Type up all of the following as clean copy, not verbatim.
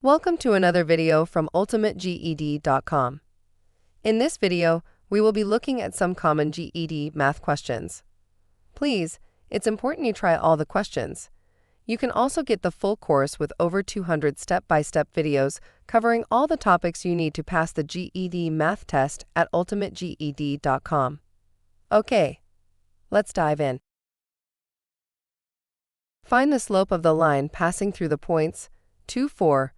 Welcome to another video from ultimateged.com. In this video, we will be looking at some common GED math questions. Please, it's important you try all the questions. You can also get the full course with over 200 step-by-step videos covering all the topics you need to pass the GED Math Test at ultimateged.com. Okay, let's dive in. Find the slope of the line passing through the points 2, 4,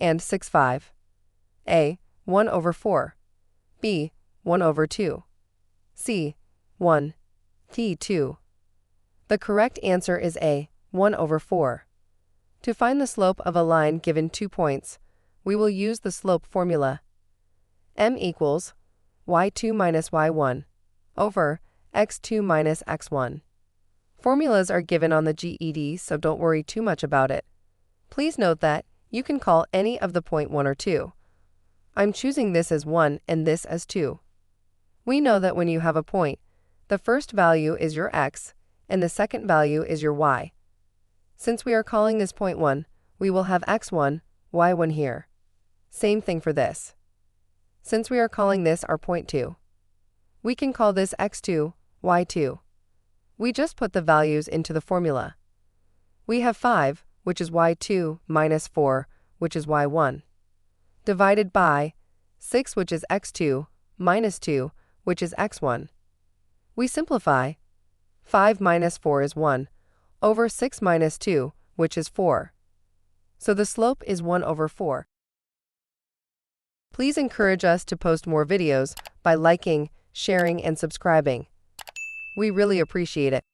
and 6, 5. A. 1 over 4. B. 1 over 2. C. 1. D. 2. The correct answer is A. 1 over 4. To find the slope of a line given 2 points, we will use the slope formula. M equals y2 minus y1 over x2 minus x1. Formulas are given on the GED, so don't worry too much about it. Please note that you can call any of the point 1 or 2. I'm choosing this as 1 and this as 2. We know that when you have a point, the first value is your x and the second value is your y. Since we are calling this point 1, we will have x1, y1 here. Same thing for this. Since we are calling this our point 2, we can call this x2, y2. We just put the values into the formula. We have 5, which is y2, minus 4, which is y1, divided by 6, which is x2, minus 2, which is x1. We simplify. 5 minus 4 is 1, over 6 minus 2, which is 4. So the slope is 1 over 4. Please encourage us to post more videos by liking, sharing, and subscribing. We really appreciate it.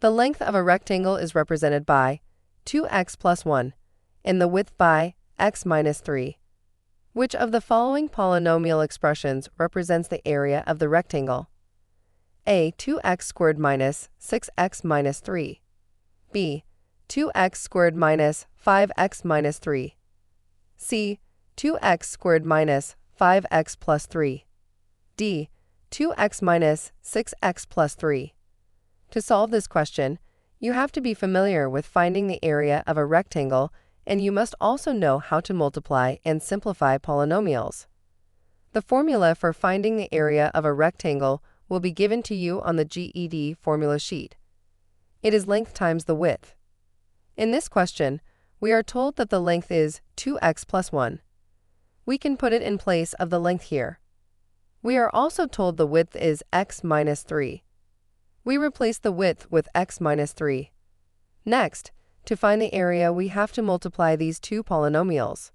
The length of a rectangle is represented by 2x plus 1 and the width by x minus 3. Which of the following polynomial expressions represents the area of the rectangle? A. 2x squared minus 6x minus 3. B. 2x squared minus 5x minus 3. C. 2x squared minus 5x plus 3. D. 2x minus 6x plus 3. To solve this question, you have to be familiar with finding the area of a rectangle, and you must also know how to multiply and simplify polynomials. The formula for finding the area of a rectangle will be given to you on the GED formula sheet. It is length times the width. In this question, we are told that the length is 2x plus 1. We can put it in place of the length here. We are also told the width is x minus 3. We replace the width with x minus 3. Next, to find the area, we have to multiply these two polynomials.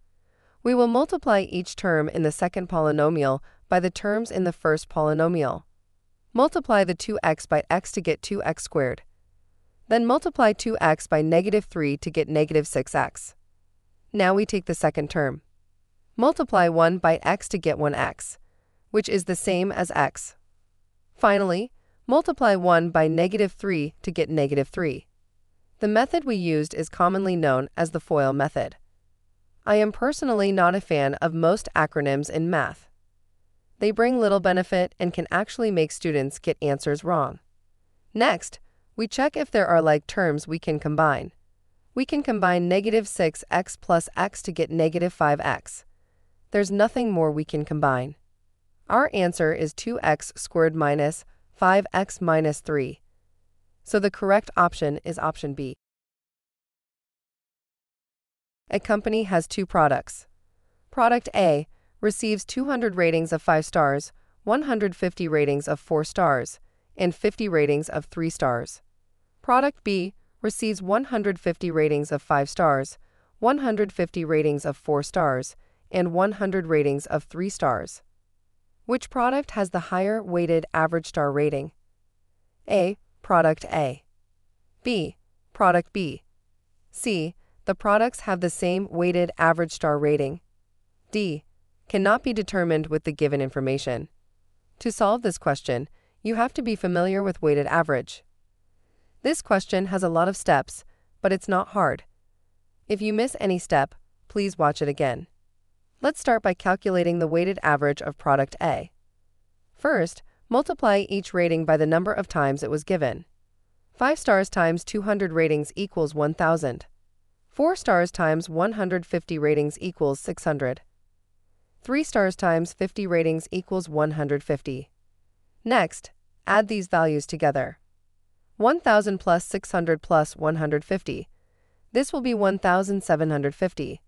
We will multiply each term in the second polynomial by the terms in the first polynomial. Multiply the 2x by x to get 2x squared. Then multiply 2x by negative 3 to get negative 6x. Now we take the second term. Multiply 1 by x to get 1x, which is the same as x. Finally, multiply 1 by negative 3 to get negative 3. The method we used is commonly known as the FOIL method. I am personally not a fan of most acronyms in math. They bring little benefit and can actually make students get answers wrong. Next, we check if there are like terms we can combine. We can combine negative 6x plus x to get negative 5x. There's nothing more we can combine. Our answer is 2x squared minus 5x minus 3. So the correct option is option B. A company has two products. Product A receives 200 ratings of 5 stars, 150 ratings of 4 stars, and 50 ratings of 3 stars. Product B receives 150 ratings of 5 stars, 150 ratings of 4 stars, and 100 ratings of 3 stars. Which product has the higher weighted average star rating? A. Product A. B. Product B. C. The products have the same weighted average star rating. D. Cannot be determined with the given information. To solve this question, you have to be familiar with weighted average. This question has a lot of steps, but it's not hard. If you miss any step, please watch it again. Let's start by calculating the weighted average of product A. First, multiply each rating by the number of times it was given. 5 stars times 200 ratings equals 1,000. 4 stars times 150 ratings equals 600. 3 stars times 50 ratings equals 150. Next, add these values together. 1000 plus 600 plus 150. This will be 1750.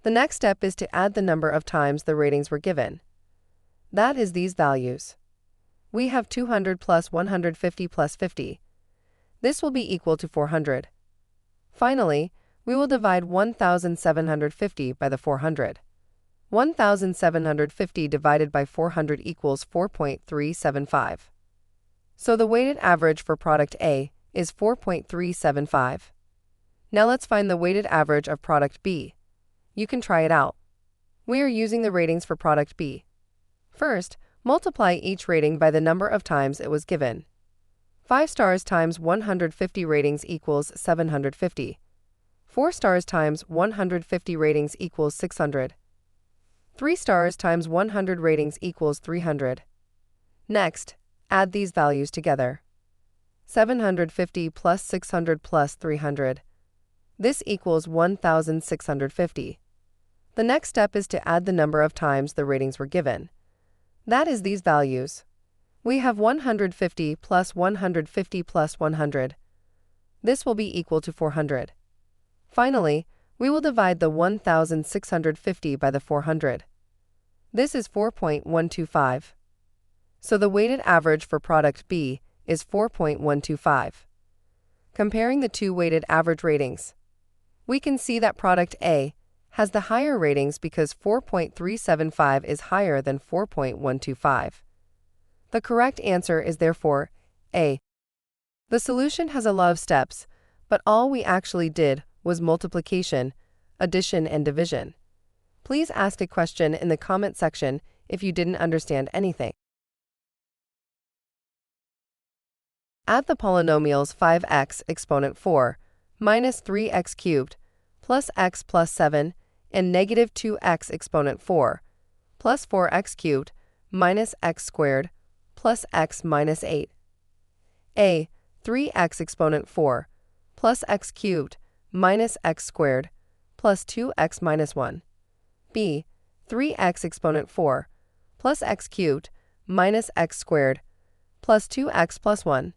The next step is to add the number of times the ratings were given. That is these values. We have 200 plus 150 plus 50. This will be equal to 400. Finally, we will divide 1750 by the 400. 1750 divided by 400 equals 4.375. So the weighted average for product A is 4.375. Now let's find the weighted average of product B. You can try it out. We are using the ratings for product B. First, multiply each rating by the number of times it was given. 5 stars times 150 ratings equals 750. 4 stars times 150 ratings equals 600. 3 stars times 100 ratings equals 300. Next, add these values together. 750 plus 600 plus 300. This equals 1650. The next step is to add the number of times the ratings were given. That is these values. We have 150 plus 150 plus 100. This will be equal to 400. Finally, we will divide the 1650 by the 400. This is 4.125. So the weighted average for product B is 4.125. Comparing the two weighted average ratings, we can see that product A has the higher ratings because 4.375 is higher than 4.125. The correct answer is therefore A. The solution has a lot of steps, but all we actually did was multiplication, addition, and division. Please ask a question in the comment section if you didn't understand anything. Add the polynomials 5x exponent 4 minus 3x cubed plus x plus 7 and negative 2x exponent 4 plus 4x cubed minus x squared plus x minus 8. A. 3x exponent 4 plus x cubed minus x squared plus 2x minus 1. B. 3x exponent 4 plus x cubed minus x squared plus 2x plus 1.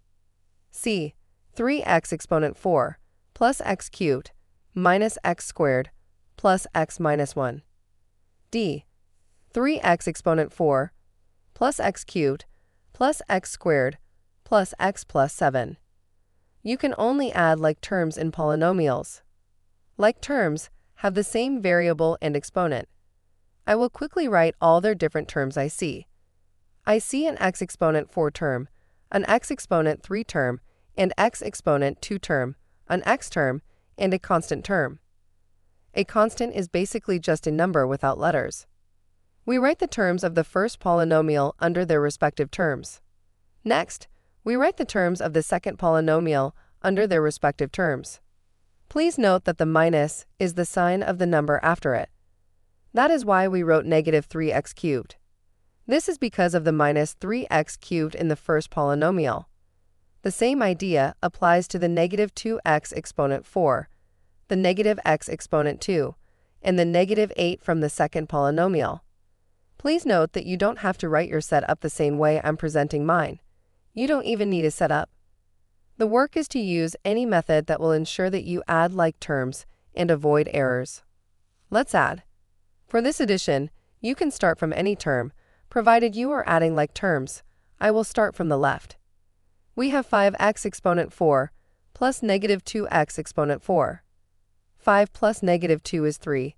C. 3x exponent 4 plus x cubed minus x squared plus x minus 1. D. 3x exponent 4 plus x cubed plus x squared plus x plus 7. You can only add like terms in polynomials. Like terms have the same variable and exponent. I will quickly write all their different terms I see. I see an x exponent 4 term, an x exponent 3 term, and x exponent 2 term, an x term, and a constant term. A constant is basically just a number without letters. We write the terms of the first polynomial under their respective terms. Next, we write the terms of the second polynomial under their respective terms. Please note that the minus is the sign of the number after it. That is why we wrote negative 3x cubed. This is because of the minus 3x cubed in the first polynomial. The same idea applies to the negative 2x exponent 4, the negative x exponent 2, and the negative 8 from the second polynomial. Please note that you don't have to write your setup the same way I'm presenting mine. You don't even need a setup. The work is to use any method that will ensure that you add like terms and avoid errors. Let's add. For this addition, you can start from any term, provided you are adding like terms. I will start from the left. We have 5x exponent 4 plus negative 2x exponent 4. 5 plus negative 2 is 3.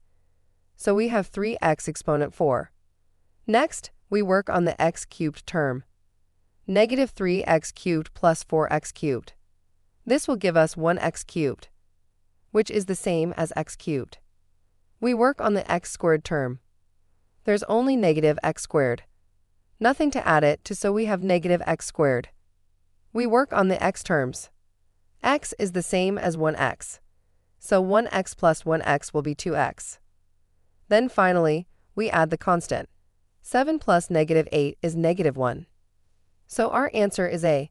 So we have 3x exponent 4. Next, we work on the x cubed term. Negative 3x cubed plus 4x cubed. This will give us 1x cubed, which is the same as x cubed. We work on the x squared term. There's only negative x squared. Nothing to add it to, so we have negative x squared. We work on the x terms. X is the same as 1x, so 1x plus 1x will be 2x. Then finally, we add the constant. 7 plus negative 8 is negative 1. So our answer is A.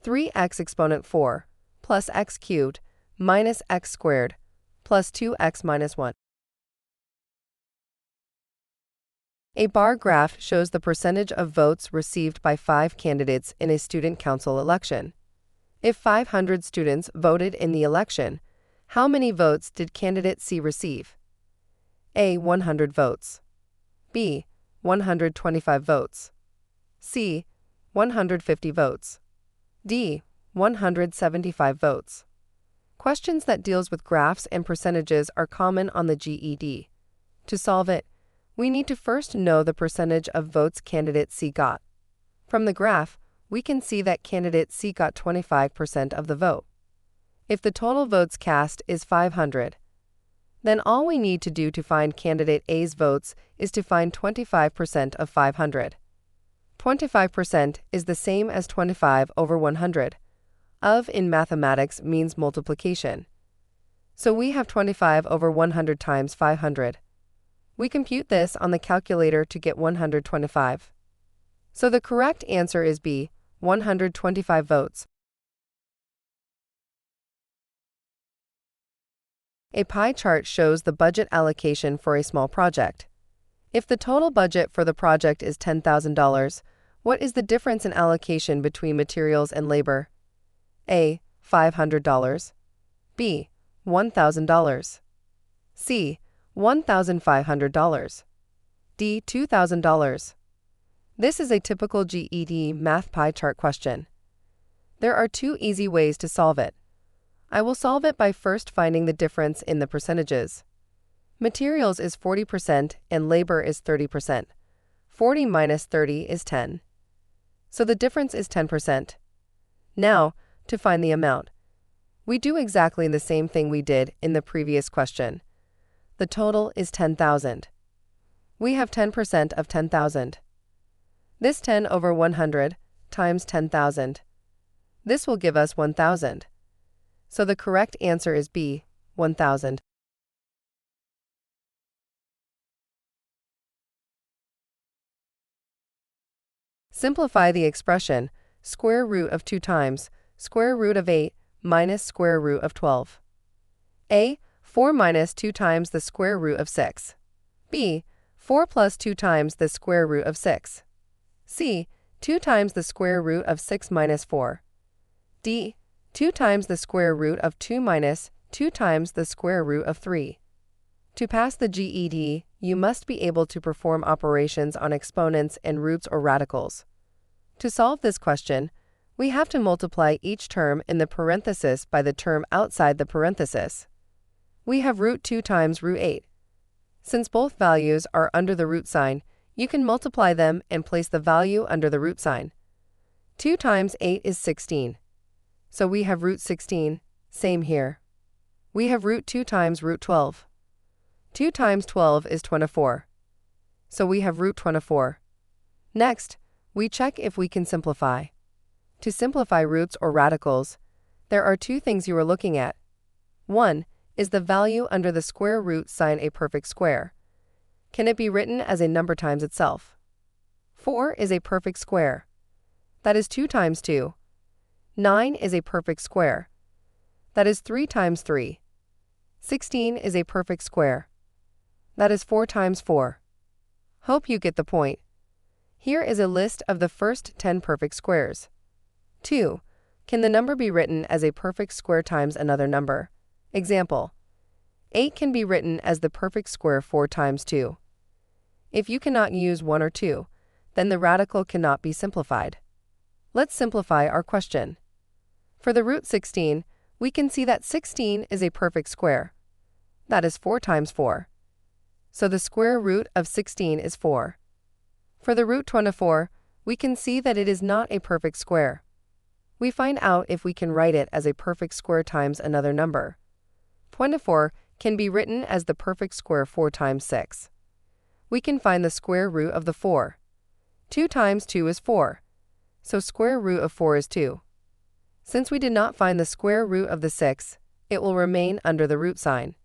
3x exponent 4 plus x cubed minus x squared plus 2x minus 1. A bar graph shows the percentage of votes received by 5 candidates in a student council election. If 500 students voted in the election, how many votes did candidate C receive? A. 100 votes. B. 125 votes. C. 150 votes. D. 175 votes. Questions that deals with graphs and percentages are common on the GED. To solve it, we need to first know the percentage of votes candidate C got. From the graph, we can see that candidate C got 25% of the vote. If the total votes cast is 500, then all we need to do to find candidate A's votes is to find 25% of 500. 25% is the same as 25 over 100. Of in mathematics means multiplication. So we have 25 over 100 times 500. We compute this on the calculator to get 125. So the correct answer is B, 125 votes. A pie chart shows the budget allocation for a small project. If the total budget for the project is $10,000, what is the difference in allocation between materials and labor? A. $500. B. $1,000. C. $1,500. D. $2,000. This is a typical GED math pie chart question. There are 2 easy ways to solve it. I will solve it by first finding the difference in the percentages. Materials is 40% and labor is 30%. 40 minus 30 is 10. So the difference is 10%. Now, to find the amount, we do exactly the same thing we did in the previous question. The total is 10,000. We have 10% of 10,000. This 10 over 100 times 10,000. This will give us 1,000. So the correct answer is B, 1,000. Simplify the expression square root of 2 times square root of 8 minus square root of 12. A. 4 minus 2 times the square root of 6. B. 4 plus 2 times the square root of 6. C. 2 times the square root of 6 minus 4. D. 2 times the square root of 2 minus 2 times the square root of 3. To pass the GED, you must be able to perform operations on exponents and roots or radicals. To solve this question, we have to multiply each term in the parenthesis by the term outside the parenthesis. We have root 2 times root 8. Since both values are under the root sign, you can multiply them and place the value under the root sign. 2 times 8 is 16. So we have root 16, same here. We have root 2 times root 12. 2 times 12 is 24. So we have root 24. Next, we check if we can simplify. To simplify roots or radicals, there are 2 things you are looking at. 1. Is the value under the square root sign a perfect square? Can it be written as a number times itself? 4 is a perfect square. That is 2 times 2. 9 is a perfect square. That is 3 times 3. 16 is a perfect square. That is 4 times 4. Hope you get the point. Here is a list of the first 10 perfect squares. 2. Can the number be written as a perfect square times another number? Example: 8 can be written as the perfect square 4 times 2. If you cannot use 1 or 2, then the radical cannot be simplified. Let's simplify our question. For the root 16, we can see that 16 is a perfect square. That is 4 times 4. So the square root of 16 is 4. For the root 24, we can see that it is not a perfect square. We find out if we can write it as a perfect square times another number. 24 can be written as the perfect square 4 times 6. We can find the square root of the 4. 2 times 2 is 4. So square root of 4 is 2. Since we did not find the square root of the 6, it will remain under the root sign.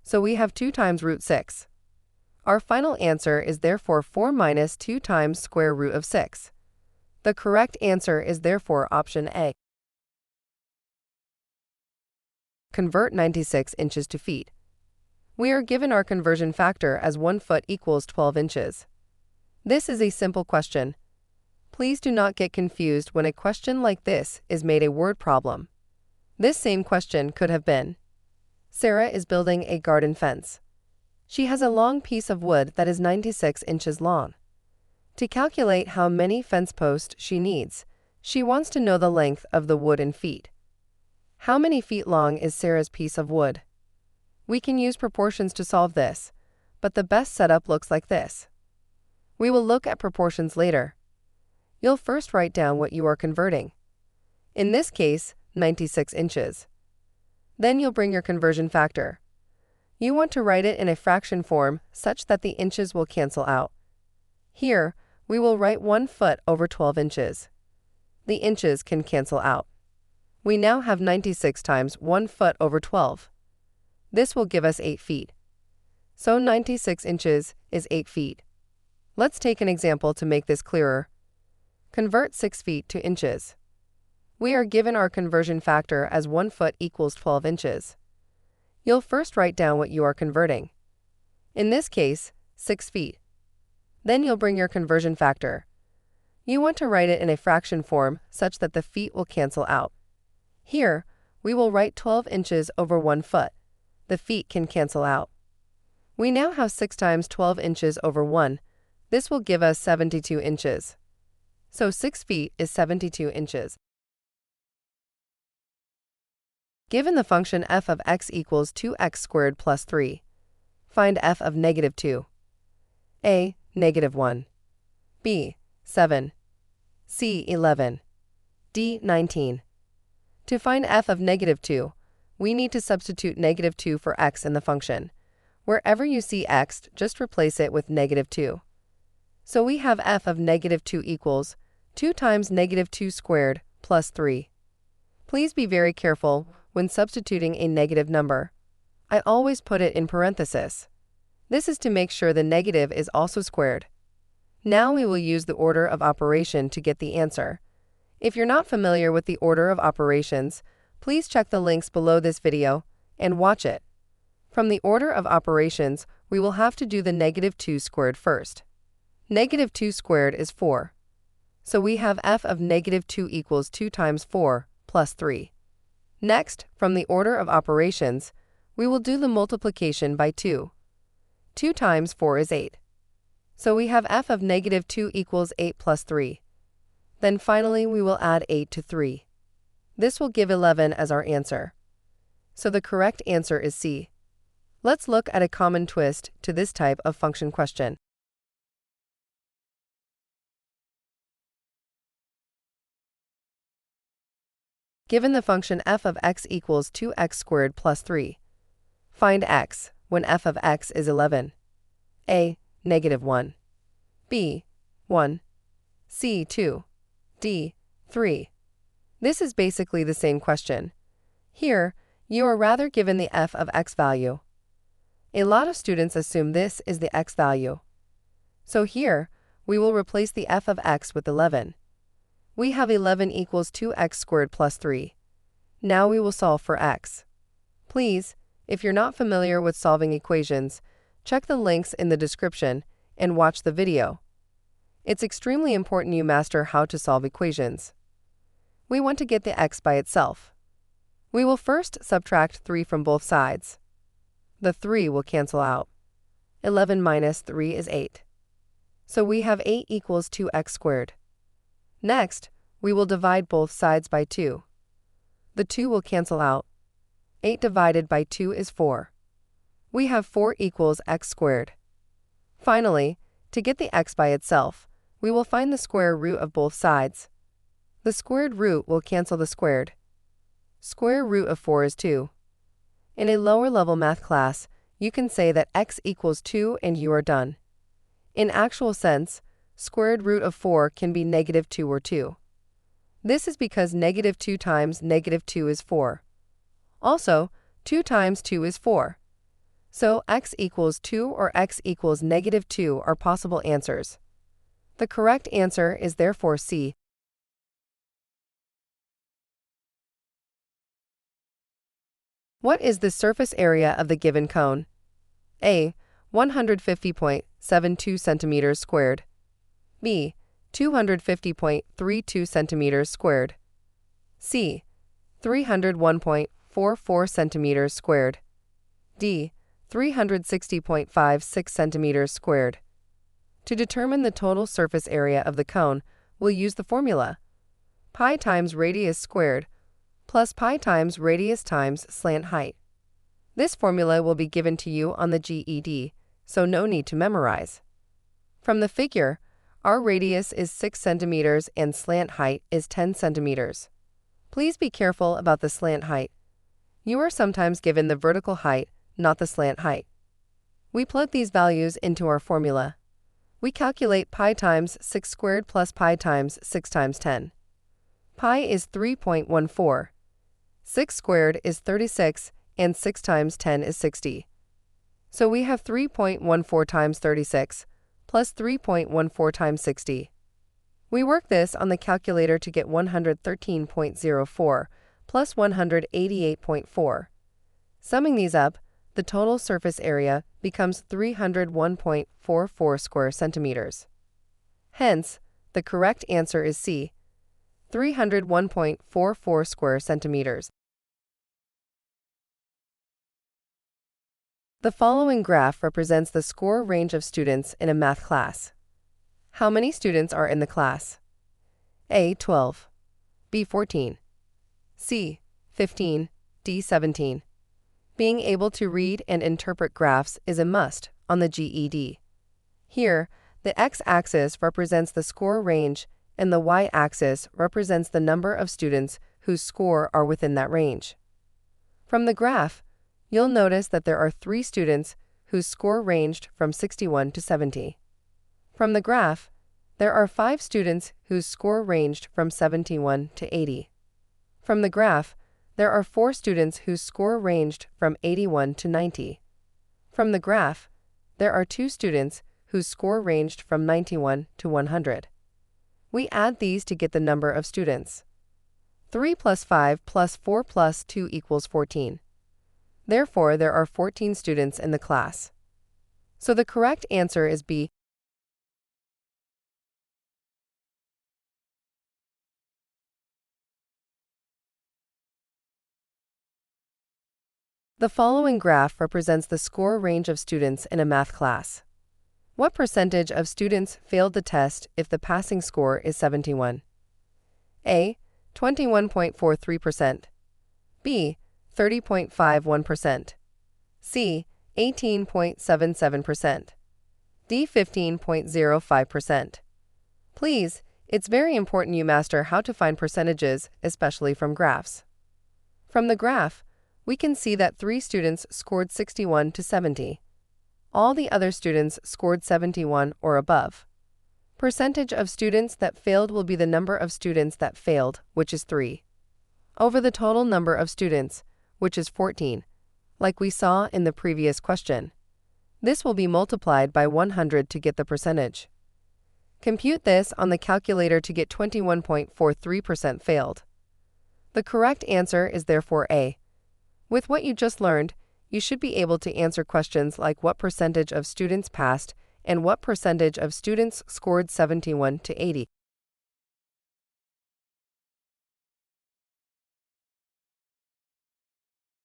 So we have 2 times root 6. Our final answer is therefore 4 minus 2 times square root of 6. The correct answer is therefore option A. convert 96 inches to feet. We are given our conversion factor as 1 foot equals 12 inches. This is a simple question. Please do not get confused when a question like this is made a word problem. This same question could have been: Sarah is building a garden fence. She has a long piece of wood that is 96 inches long. To calculate how many fence posts she needs, she wants to know the length of the wood in feet. How many feet long is Sarah's piece of wood? We can use proportions to solve this, but the best setup looks like this. We will look at proportions later. You'll first write down what you are converting. In this case, 96 inches. Then you'll bring your conversion factor. You want to write it in a fraction form such that the inches will cancel out. Here, we will write 1 foot over 12 inches. The inches can cancel out. We now have 96 times 1 foot over 12. This will give us 8 feet. So 96 inches is 8 feet. Let's take an example to make this clearer. Convert 6 feet to inches. We are given our conversion factor as 1 foot equals 12 inches. You'll first write down what you are converting. In this case, 6 feet. Then you'll bring your conversion factor. You want to write it in a fraction form such that the feet will cancel out. Here, we will write 12 inches over 1 foot. The feet can cancel out. We now have 6 times 12 inches over 1. This will give us 72 inches. So 6 feet is 72 inches. Given the function f of x equals 2x squared plus 3, find f of negative 2. A, negative 1. B, 7. C, 11. D, 19. To find f of negative 2, we need to substitute negative 2 for x in the function. Wherever you see x, just replace it with negative 2. So we have f of negative 2 equals 2 times negative 2 squared plus 3. Please be very careful when substituting a negative number. I always put it in parentheses. This is to make sure the negative is also squared. Now we will use the order of operation to get the answer. If you're not familiar with the order of operations, please check the links below this video and watch it. From the order of operations, we will have to do the negative 2 squared first. Negative 2 squared is 4. So we have f of negative 2 equals 2 times 4 plus 3. Next, from the order of operations, we will do the multiplication by 2. 2 times 4 is 8. So we have f of negative 2 equals 8 plus 3. Then finally we will add 8 to 3. This will give 11 as our answer. So the correct answer is C. Let's look at a common twist to this type of function question. Given the function f of x equals 2x squared plus 3, find x when f of x is 11. A, negative 1. B, 1. C, 2. D, 3. This is basically the same question. Here, you are rather given the f of x value. A lot of students assume this is the x value. So here, we will replace the f of x with 11. We have 11 equals 2x squared plus 3. Now we will solve for x. Please, if you're not familiar with solving equations, check the links in the description and watch the video. It's extremely important you master how to solve equations. We want to get the x by itself. We will first subtract 3 from both sides. The 3 will cancel out. 11 minus 3 is 8. So we have 8 equals 2x squared. Next, we will divide both sides by 2. The 2 will cancel out. 8 divided by 2 is 4. We have 4 equals x squared. Finally, to get the x by itself, we will find the square root of both sides. The squared root will cancel the squared. Square root of 4 is 2. In a lower level math class, you can say that x equals 2 and you are done. In actual sense, squared root of 4 can be negative 2 or 2. This is because negative 2 times negative 2 is 4. Also, 2 times 2 is 4. So x equals 2 or x equals negative 2 are possible answers. The correct answer is therefore C. What is the surface area of the given cone? A. 150.72 centimeters squared. B. 250.32 centimeters squared. C. 301.44 centimeters squared. D. 360.56 centimeters squared. To determine the total surface area of the cone, we'll use the formula pi times radius squared plus pi times radius times slant height. This formula will be given to you on the GED, so no need to memorize. From the figure, our radius is 6 centimeters and slant height is 10 centimeters. Please be careful about the slant height. You are sometimes given the vertical height, not the slant height. We plug these values into our formula. We calculate pi times 6 squared plus pi times 6 times 10. Pi is 3.14. 6 squared is 36, and 6 times 10 is 60. So we have 3.14 times 36 plus 3.14 times 60. We work this on the calculator to get 113.04 plus 188.4. Summing these up, the total surface area becomes 301.44 square centimeters. Hence, the correct answer is C, 301.44 square centimeters. The following graph represents the score range of students in a math class. How many students are in the class? A. 12. B. 14. C. 15. D. 17. Being able to read and interpret graphs is a must on the GED. Here, the x-axis represents the score range and the y-axis represents the number of students whose score are within that range. From the graph, you'll notice that there are 3 students whose score ranged from 61 to 70. From the graph, there are 5 students whose score ranged from 71 to 80. From the graph, there are 4 students whose score ranged from 81 to 90. From the graph, there are 2 students whose score ranged from 91 to 100. We add these to get the number of students. 3 plus 5 plus 4 plus 2 equals 14. Therefore, there are 14 students in the class. So the correct answer is B. The following graph represents the score range of students in a math class. What percentage of students failed the test if the passing score is 71? A. 21.43%. B. 30.51%. C. 18.77%. D. 15.05%. Please, it's very important you master how to find percentages, especially from graphs. From the graph, we can see that 3 students scored 61 to 70. All the other students scored 71 or above. Percentage of students that failed will be the number of students that failed, which is 3, over the total number of students, which is 14, like we saw in the previous question. This will be multiplied by 100 to get the percentage. Compute this on the calculator to get 21.43% failed. The correct answer is therefore A. With what you just learned, you should be able to answer questions like what percentage of students passed and what percentage of students scored 71 to 80.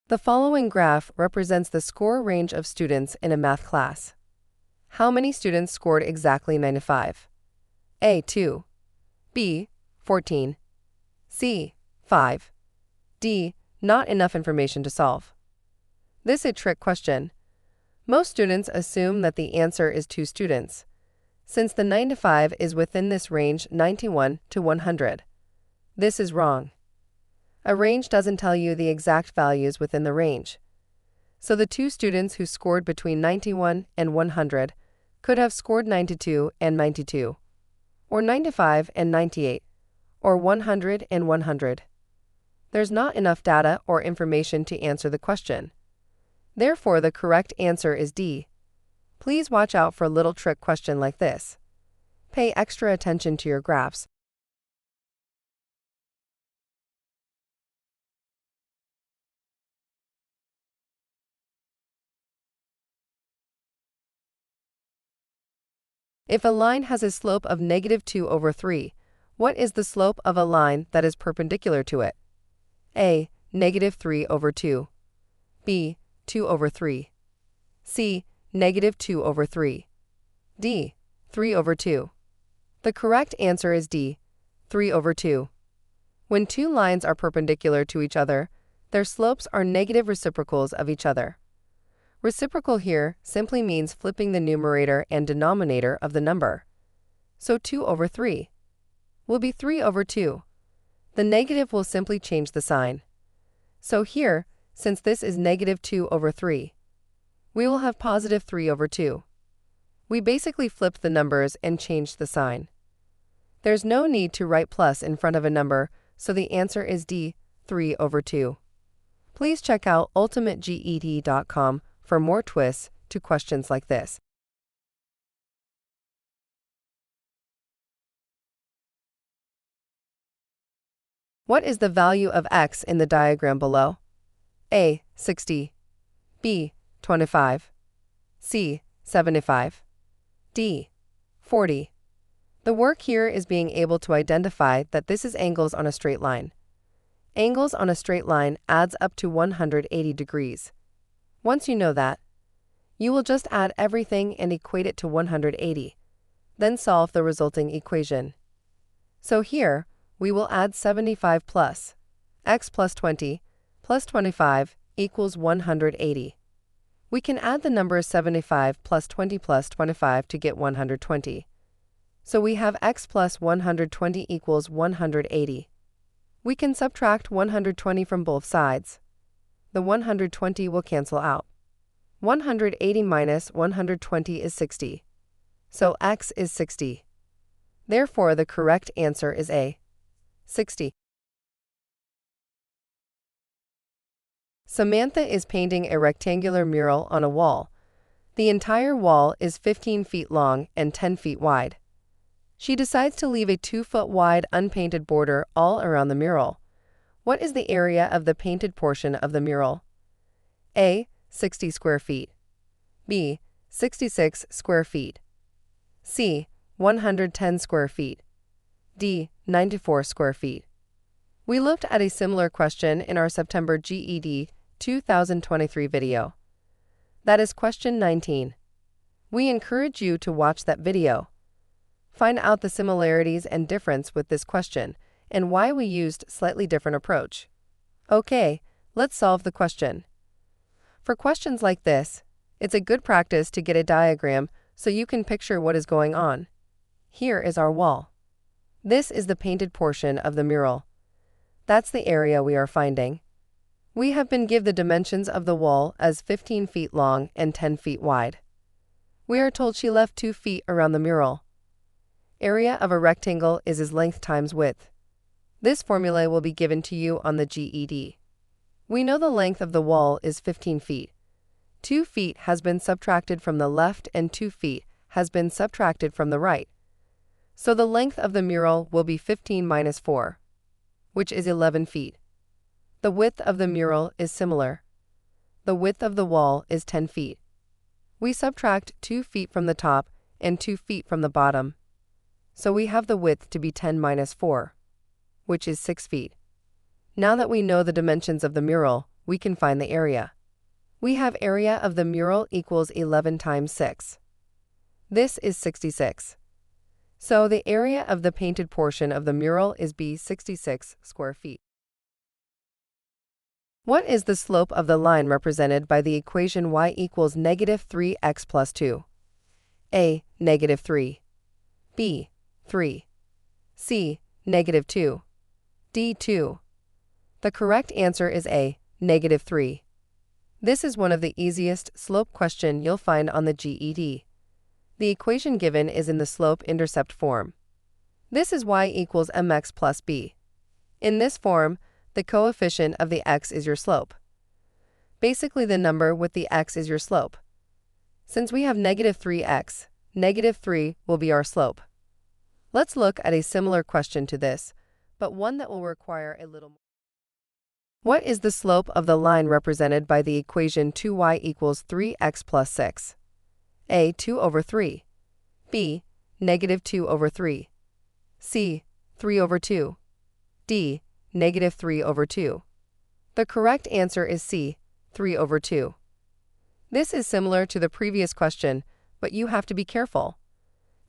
The following graph represents the score range of students in a math class. How many students scored exactly 95? A. 2. B. 14. C. 5. D. Not enough information to solve. This is a trick question. Most students assume that the answer is 2 students. Since the 95 is within this range 91 to 100. This is wrong. A range doesn't tell you the exact values within the range. So the 2 students who scored between 91 and 100 could have scored 92 and 92, or 95 and 98, or 100 and 100. There's not enough data or information to answer the question. Therefore, the correct answer is D. Please watch out for a little trick question like this. Pay extra attention to your graphs. If a line has a slope of -2/3, what is the slope of a line that is perpendicular to it? A. -3/2. B. 2/3. C. -2/3. D. 3/2. The correct answer is D. 3/2. When two lines are perpendicular to each other, their slopes are negative reciprocals of each other. Reciprocal here simply means flipping the numerator and denominator of the number. So 2/3 will be 3/2. The negative will simply change the sign. So here, since this is -2/3, we will have positive 3/2. We basically flipped the numbers and changed the sign. There's no need to write plus in front of a number, so the answer is D, 3/2. Please check out ultimateged.com for more twists to questions like this. What is the value of x in the diagram below? A. 60. B. 25. C. 75. D. 40. The work here is being able to identify that this is angles on a straight line. Angles on a straight line adds up to 180 degrees. Once you know that, you will just add everything and equate it to 180, then solve the resulting equation. So here, we will add 75 plus x plus 20 plus 25 equals 180. We can add the numbers 75 plus 20 plus 25 to get 120. So we have x plus 120 equals 180. We can subtract 120 from both sides. The 120 will cancel out. 180 minus 120 is 60. So x is 60. Therefore, the correct answer is A, 60. Samantha is painting a rectangular mural on a wall. The entire wall is 15 feet long and 10 feet wide. She decides to leave a 2-foot wide unpainted border all around the mural. What is the area of the painted portion of the mural? A. 60 square feet. B. 66 square feet. C. 110 square feet. D. 94 square feet. We looked at a similar question in our September GED 2023 video. That is question 19. We encourage you to watch that video. Find out the similarities and difference with this question and why we used slightly different approach. Okay, let's solve the question. For questions like this, it's a good practice to get a diagram so you can picture what is going on. Here is our wall. This is the painted portion of the mural. That's the area we are finding. We have been given the dimensions of the wall as 15 feet long and 10 feet wide. We are told she left 2 feet around the mural. Area of a rectangle is its length times width. This formula will be given to you on the GED. We know the length of the wall is 15 feet. 2 feet has been subtracted from the left and 2 feet has been subtracted from the right. So the length of the mural will be 15 minus 4, which is 11 feet. The width of the mural is similar. The width of the wall is 10 feet. We subtract 2 feet from the top and 2 feet from the bottom. So we have the width to be 10 minus 4, which is 6 feet. Now that we know the dimensions of the mural, we can find the area. We have area of the mural equals 11 times 6. This is 66. So the area of the painted portion of the mural is B, 66 square feet. What is the slope of the line represented by the equation y equals -3x plus 2? A, -3. B, 3. C, -2. D, 2. The correct answer is A, -3. This is one of the easiest slope question you'll find on the GED. The equation given is in the slope-intercept form. This is y equals mx plus b. In this form, the coefficient of the x is your slope. Basically, the number with the x is your slope. Since we have -3x, -3 will be our slope. Let's look at a similar question to this, but one that will require a little more. What is the slope of the line represented by the equation 2y equals 3x plus 6? A, 2/3. B, negative 2 over 3. C, 3 over 2. D, negative 3 over 2. The correct answer is C, 3 over 2. This is similar to the previous question, but you have to be careful.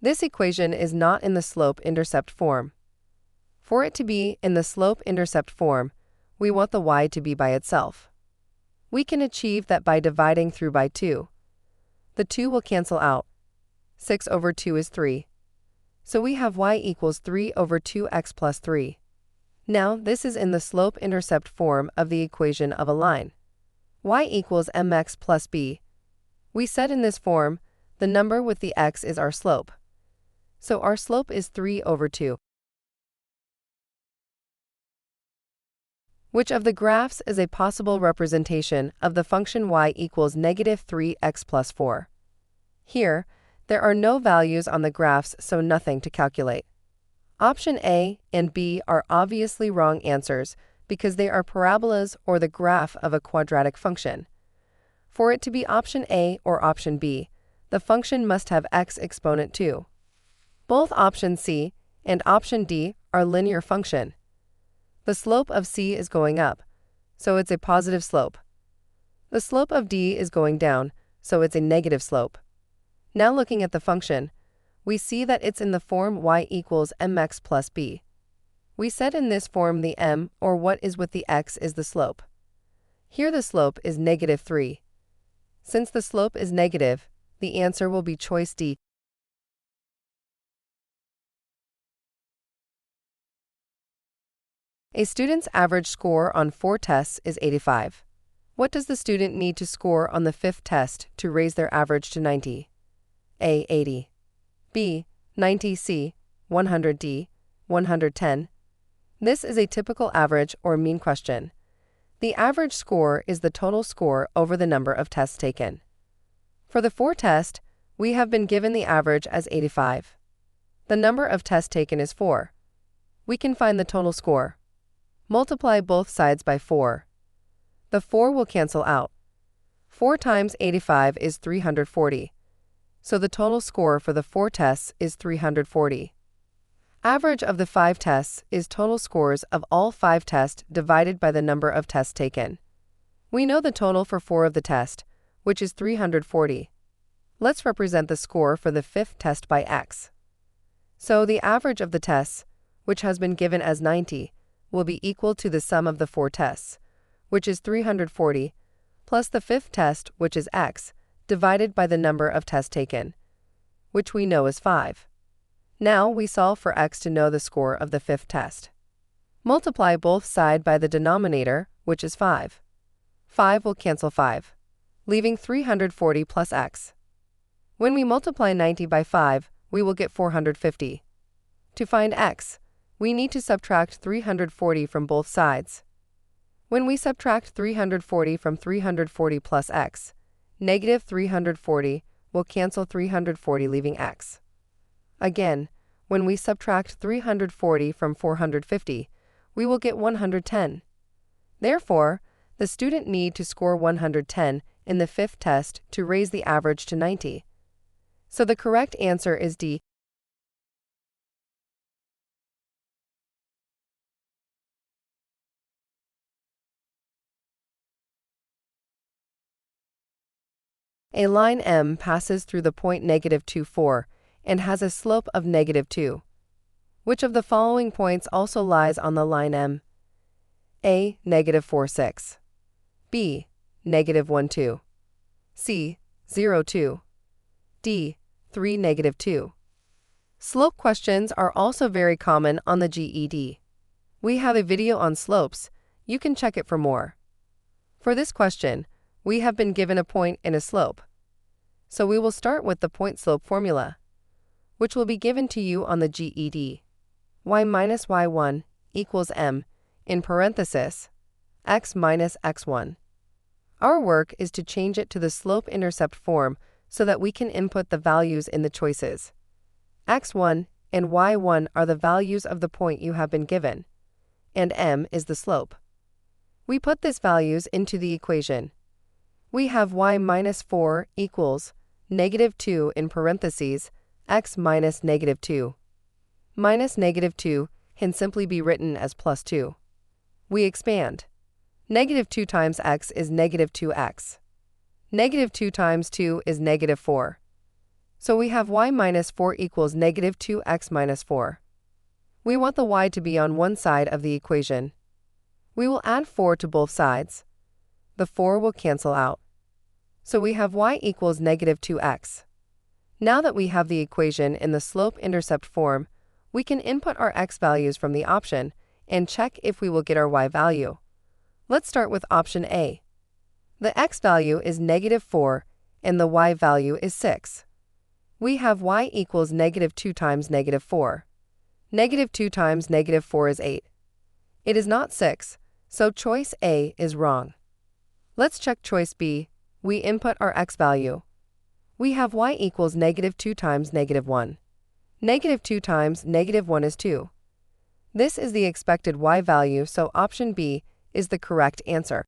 This equation is not in the slope-intercept form. For it to be in the slope-intercept form, we want the y to be by itself. We can achieve that by dividing through by 2. The 2 will cancel out. 6 over 2 is 3. So we have y equals 3 over 2x plus 3. Now this is in the slope-intercept form of the equation of a line. Y equals mx plus b. We said in this form, the number with the x is our slope. So our slope is 3 over 2. Which of the graphs is a possible representation of the function y equals negative 3x plus 4? Here, there are no values on the graphs, so nothing to calculate. Option A and B are obviously wrong answers because they are parabolas or the graph of a quadratic function. For it to be option A or option B, the function must have x exponent 2. Both option C and option D are linear function. The slope of C is going up, so it's a positive slope. The slope of D is going down, so it's a negative slope. Now looking at the function, we see that it's in the form y equals mx plus b. We said in this form the m, or what is with the x, is the slope. Here the slope is negative 3. Since the slope is negative, the answer will be choice D. A student's average score on 4 tests is 85. What does the student need to score on the 5th test to raise their average to 90? A, 80. B, 90. C, 100. D, 110. This is a typical average or mean question. The average score is the total score over the number of tests taken. For the 4 test, we have been given the average as 85. The number of tests taken is 4. We can find the total score. Multiply both sides by 4. The 4 will cancel out. 4 times 85 is 340. So the total score for the 4 tests is 340. Average of the 5 tests is total scores of all 5 tests divided by the number of tests taken. We know the total for 4 of the test, which is 340. Let's represent the score for the 5th test by x. So the average of the tests, which has been given as 90, will be equal to the sum of the 4 tests, which is 340, plus the 5th test, which is x, divided by the number of tests taken, which we know is 5. Now we solve for x to know the score of the 5th test. Multiply both sides by the denominator, which is 5. 5 will cancel 5, leaving 340 plus x. When we multiply 90 by 5, we will get 450. To find x, we need to subtract 340 from both sides. When we subtract 340 from 340 plus x, negative 340 will cancel 340, leaving x. Again, when we subtract 340 from 450, we will get 110. Therefore, the student need to score 110 in the 5th test to raise the average to 90. So the correct answer is D. A line M passes through the point negative 2, 4 and has a slope of negative 2. Which of the following points also lies on the line M? A, negative 4, 6. B, negative 1, 2. C, 0, 2. D, 3, negative 2. Slope questions are also very common on the GED. We have a video on slopes. You can check it for more. For this question, we have been given a point and a slope. So we will start with the point-slope formula, which will be given to you on the GED. Y minus y1 equals m, in parenthesis, x minus x1. Our work is to change it to the slope-intercept form so that we can input the values in the choices. x1 and y1 are the values of the point you have been given, and m is the slope. We put these values into the equation. We have y minus 4 equals negative 2 in parentheses, x minus negative 2. Minus negative 2 can simply be written as plus 2. We expand. Negative 2 times x is negative 2x. Negative 2 times 2 is negative 4. So we have y minus 4 equals negative 2x minus 4. We want the y to be on one side of the equation. We will add 4 to both sides. The 4 will cancel out. So we have y equals negative 2x. Now that we have the equation in the slope-intercept form, we can input our x values from the option and check if we will get our y value. Let's start with option A. The x value is negative 4 and the y value is 6. We have y equals negative 2 times negative 4. Negative 2 times negative 4 is 8. It is not 6, so choice A is wrong. Let's check choice B. We input our x value. We have y equals negative 2 times negative 1. Negative 2 times negative 1 is 2. This is the expected y value, so option B is the correct answer.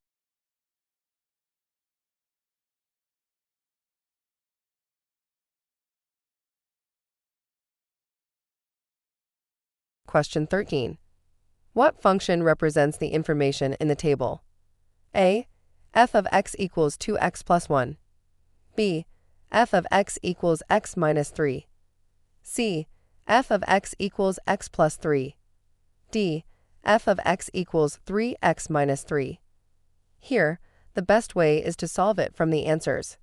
Question 13. What function represents the information in the table? A. F of x equals 2x plus 1. B. F of x equals x minus 3. C. F of x equals x plus 3. D. F of x equals 3x minus 3. Here, the best way is to solve it from the answers.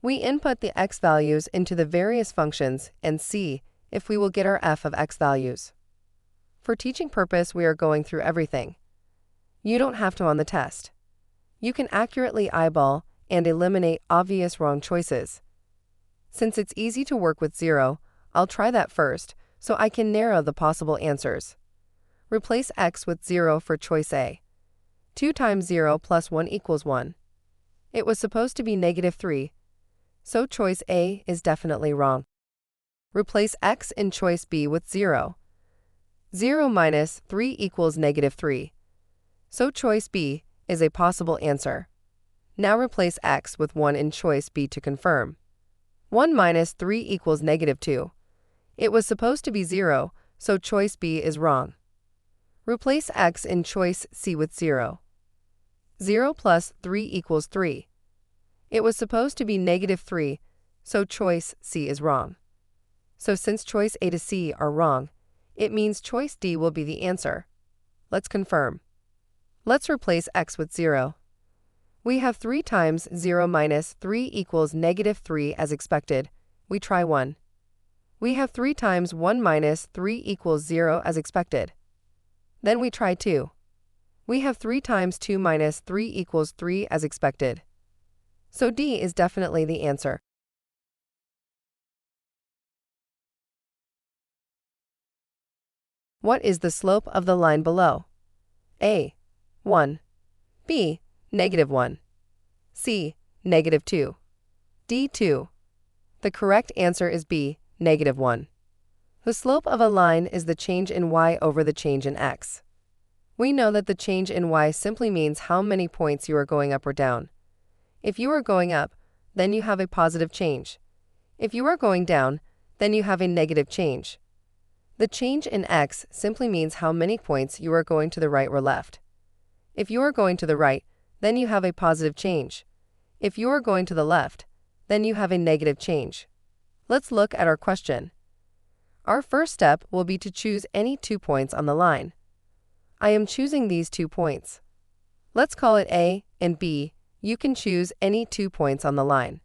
We input the x values into the various functions and see if we will get our f of x values. For teaching purpose, we are going through everything. You don't have to on the test. You can accurately eyeball and eliminate obvious wrong choices. Since it's easy to work with 0, I'll try that first so I can narrow the possible answers. Replace x with 0 for choice A. 2 times 0 plus 1 equals 1. It was supposed to be negative 3, so choice A is definitely wrong. Replace x in choice B with 0. 0 minus 3 equals negative 3, so choice B is a possible answer. Now replace x with 1 in choice B to confirm. 1 minus 3 equals negative 2. It was supposed to be 0, so choice B is wrong. Replace x in choice C with 0. 0 plus 3 equals 3. It was supposed to be negative 3, so choice C is wrong. So since choice A to C are wrong, it means choice D will be the answer. Let's confirm. Let's replace x with 0. We have 3 times 0 minus 3 equals negative 3 as expected. We try 1. We have 3 times 1 minus 3 equals 0 as expected. Then we try 2. We have 3 times 2 minus 3 equals 3 as expected. So D is definitely the answer. What is the slope of the line below? A. 1. B. Negative 1. C. Negative 2. D. 2. The correct answer is B. Negative 1. The slope of a line is the change in y over the change in x. We know that the change in y simply means how many points you are going up or down. If you are going up, then you have a positive change. If you are going down, then you have a negative change. The change in x simply means how many points you are going to the right or left. If you are going to the right, then you have a positive change. If you are going to the left, then you have a negative change. Let's look at our question. Our first step will be to choose any 2 points on the line. I am choosing these 2 points. Let's call it A and B. You can choose any 2 points on the line.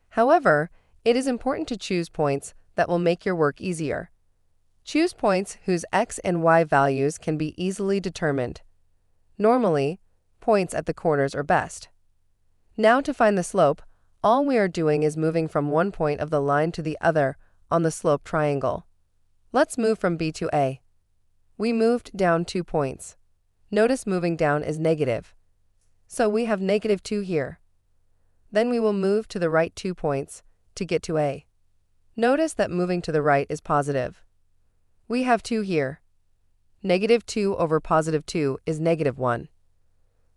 However, it is important to choose points that will make your work easier. Choose points whose x and y values can be easily determined. Normally, points at the corners are best. Now to find the slope, all we are doing is moving from one point of the line to the other on the slope triangle. Let's move from B to A. We moved down 2 points. Notice moving down is negative. So we have negative 2 here. Then we will move to the right 2 points to get to A. Notice that moving to the right is positive. We have 2 here. Negative 2 over positive 2 is negative 1.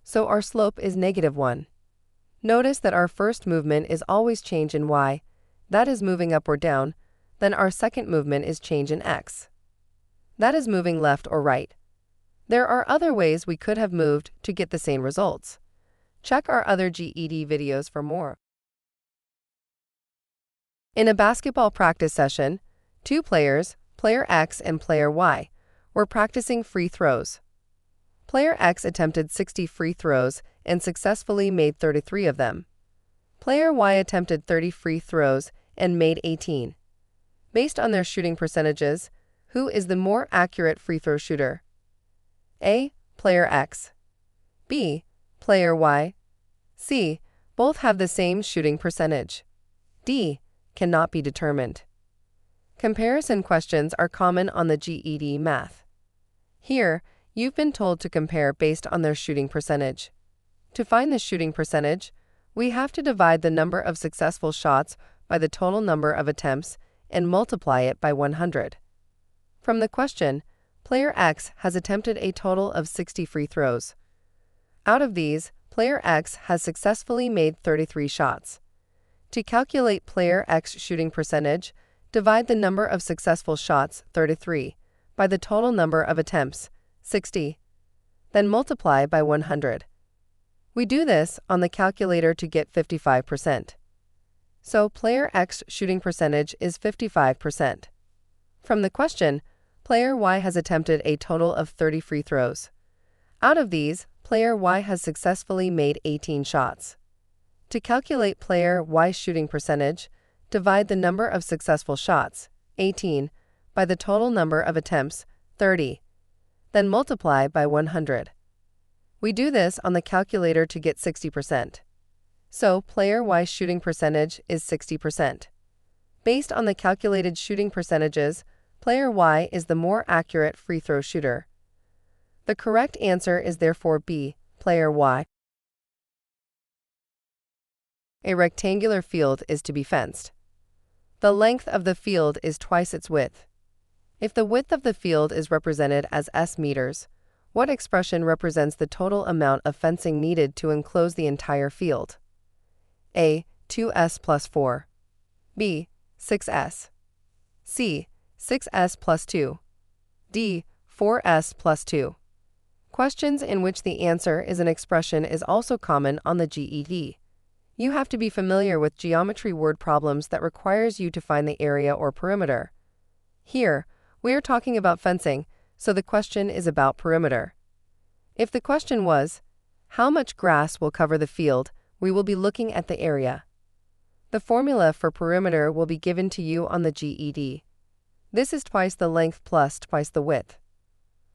So our slope is negative 1. Notice that our first movement is always change in y, that is moving up or down, then our second movement is change in x. That is moving left or right. There are other ways we could have moved to get the same results. Check our other GED videos for more. In a basketball practice session, two players, player X and player Y, were practicing free throws. Player X attempted 60 free throws and successfully made 33 of them. Player Y attempted 30 free throws and made 18. Based on their shooting percentages, who is the more accurate free throw shooter? A. Player X. B. Player Y. C. Both have the same shooting percentage. D. Cannot be determined. Comparison questions are common on the GED Math. Here, you've been told to compare based on their shooting percentage. To find the shooting percentage, we have to divide the number of successful shots by the total number of attempts and multiply it by 100. From the question, player X has attempted a total of 60 free throws. Out of these, player X has successfully made 33 shots. To calculate player X's shooting percentage, divide the number of successful shots, 33, by the total number of attempts, 60. Then multiply by 100. We do this on the calculator to get 55%. So player X's shooting percentage is 55%. From the question, player Y has attempted a total of 30 free throws. Out of these, player Y has successfully made 18 shots. To calculate player Y's shooting percentage, divide the number of successful shots, 18, by the total number of attempts, 30. Then multiply by 100. We do this on the calculator to get 60%. So player Y's shooting percentage is 60%. Based on the calculated shooting percentages, player Y is the more accurate free throw shooter. The correct answer is therefore B, player Y. A rectangular field is to be fenced. The length of the field is twice its width. If the width of the field is represented as S meters, what expression represents the total amount of fencing needed to enclose the entire field? A. 2S plus 4. B. 6S. C. 6S plus 2. D. 4S plus 2. Questions in which the answer is an expression is also common on the GED. You have to be familiar with geometry word problems that requires you to find the area or perimeter. Here, we are talking about fencing, so the question is about perimeter. If the question was, how much grass will cover the field, we will be looking at the area. The formula for perimeter will be given to you on the GED. This is twice the length plus twice the width.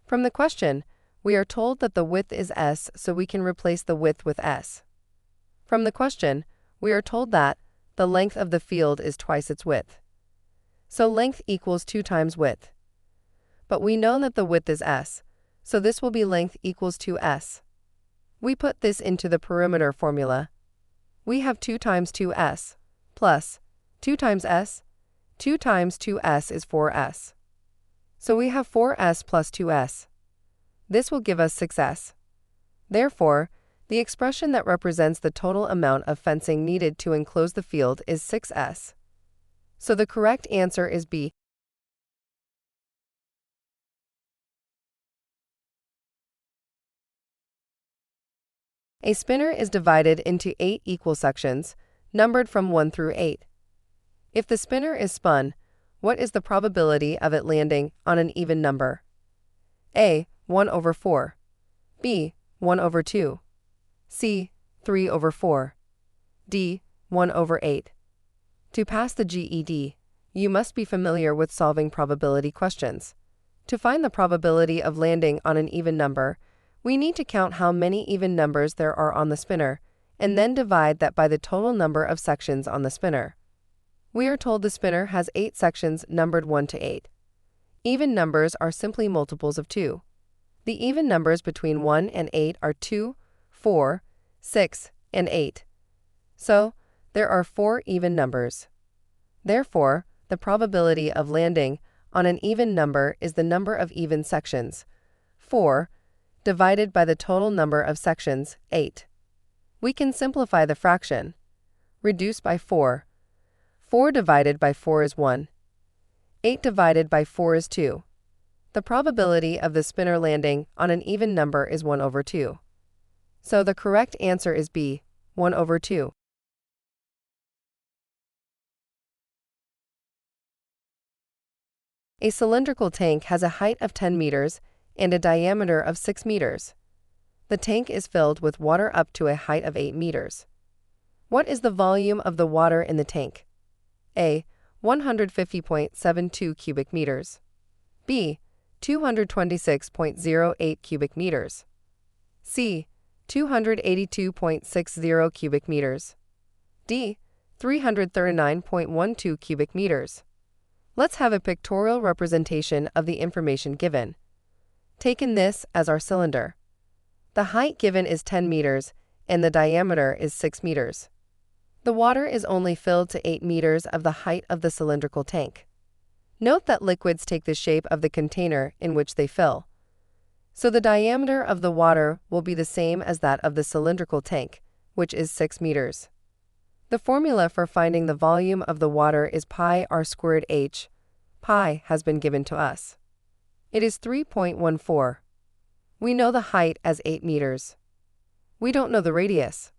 From the question, we are told that the width is S, so we can replace the width with S. From the question, we are told that the length of the field is twice its width. So length equals 2 times width. But we know that the width is S, so this will be length equals 2S. We put this into the perimeter formula. We have 2 times 2S, plus 2 times S. 2 times 2S is 4S. So we have 4S plus 2S. This will give us 6S. Therefore, the expression that represents the total amount of fencing needed to enclose the field is 6S. So the correct answer is B. A spinner is divided into 8 equal sections, numbered from 1 through 8. If the spinner is spun, what is the probability of it landing on an even number? A. 1 over 4. B. 1 over 2. C. 3 over 4. D. 1 over 8. To pass the GED, you must be familiar with solving probability questions. To find the probability of landing on an even number, we need to count how many even numbers there are on the spinner, and then divide that by the total number of sections on the spinner. We are told the spinner has 8 sections numbered 1 to 8. Even numbers are simply multiples of 2. The even numbers between 1 and 8 are 2, 4, 6, and 8. So, there are 4 even numbers. Therefore, the probability of landing on an even number is the number of even sections, 4, divided by the total number of sections, 8. We can simplify the fraction. Reduce by 4. 4 divided by 4 is 1. 8 divided by 4 is 2. The probability of the spinner landing on an even number is 1 over 2. So the correct answer is B, 1 over 2. A cylindrical tank has a height of 10 meters and a diameter of 6 meters. The tank is filled with water up to a height of 8 meters. What is the volume of the water in the tank? A. 150.72 cubic meters. B. 226.08 cubic meters. C. 282.60 cubic meters. D. 339.12 cubic meters. Let's have a pictorial representation of the information given. Taking this as our cylinder. The height given is 10 meters and the diameter is 6 meters. The water is only filled to 8 meters of the height of the cylindrical tank. Note that liquids take the shape of the container in which they fill. So the diameter of the water will be the same as that of the cylindrical tank, which is 6 meters. The formula for finding the volume of the water is pi r squared h. Pi has been given to us. It is 3.14. We know the height as 8 meters. We don't know the radius.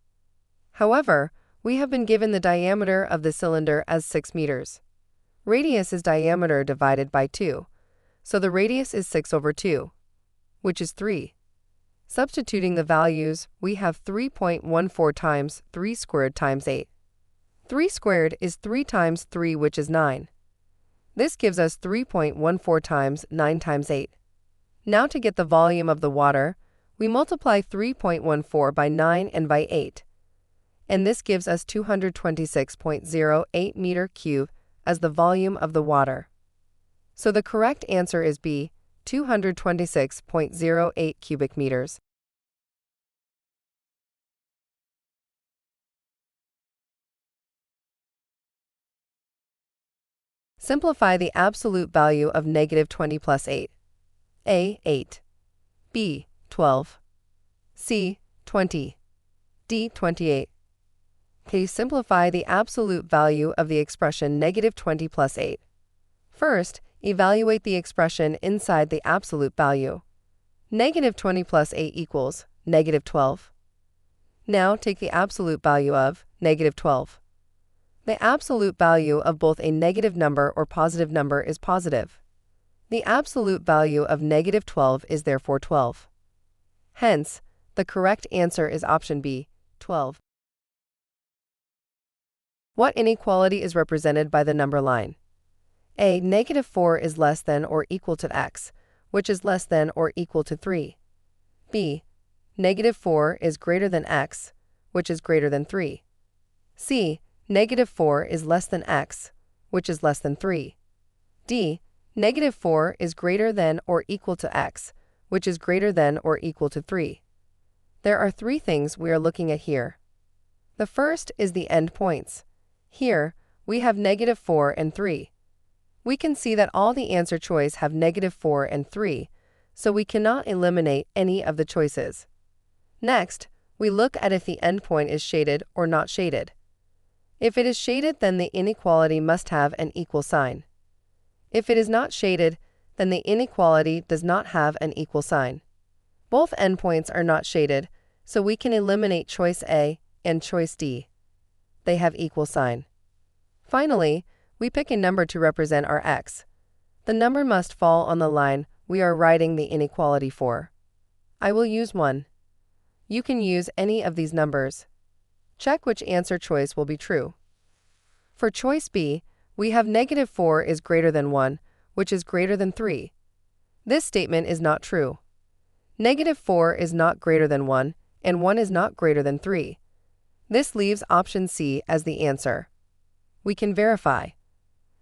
However, we have been given the diameter of the cylinder as 6 meters. Radius is diameter divided by 2, so the radius is 6 over 2, which is 3. Substituting the values, we have 3.14 times 3 squared times 8. 3 squared is 3 times 3, which is 9. This gives us 3.14 times 9 times 8. Now to get the volume of the water, we multiply 3.14 by 9 and by 8. And this gives us 226.08 meter cube as the volume of the water. So the correct answer is B, 226.08 cubic meters. Simplify the absolute value of negative 20 plus 8. A. 8. B. 12. C. 20. D. 28. Please simplify the absolute value of the expression negative 20 plus 8. First, evaluate the expression inside the absolute value. Negative 20 plus 8 equals negative 12. Now take the absolute value of negative 12. The absolute value of both a negative number or positive number is positive. The absolute value of negative 12 is therefore 12. Hence, the correct answer is option B, 12. What inequality is represented by the number line? A. Negative 4 is less than or equal to x, which is less than or equal to 3. B. Negative 4 is greater than x, which is greater than 3. C. Negative 4 is less than x, which is less than 3. D. Negative 4 is greater than or equal to x, which is greater than or equal to 3. There are 3 things we are looking at here. The first is the endpoints. Here, we have negative 4 and 3. We can see that all the answer choice have negative 4 and 3, so we cannot eliminate any of the choices. Next, we look at if the endpoint is shaded or not shaded. If it is shaded, then the inequality must have an equal sign. If it is not shaded, then the inequality does not have an equal sign. Both endpoints are not shaded, so we can eliminate choice A and choice D. They have equal sign. Finally, we pick a number to represent our x. The number must fall on the line we are writing the inequality for. I will use 1. You can use any of these numbers. Check which answer choice will be true. For choice B, we have negative 4 is greater than 1, which is greater than 3. This statement is not true. Negative 4 is not greater than 1, and 1 is not greater than 3. This leaves option C as the answer. We can verify.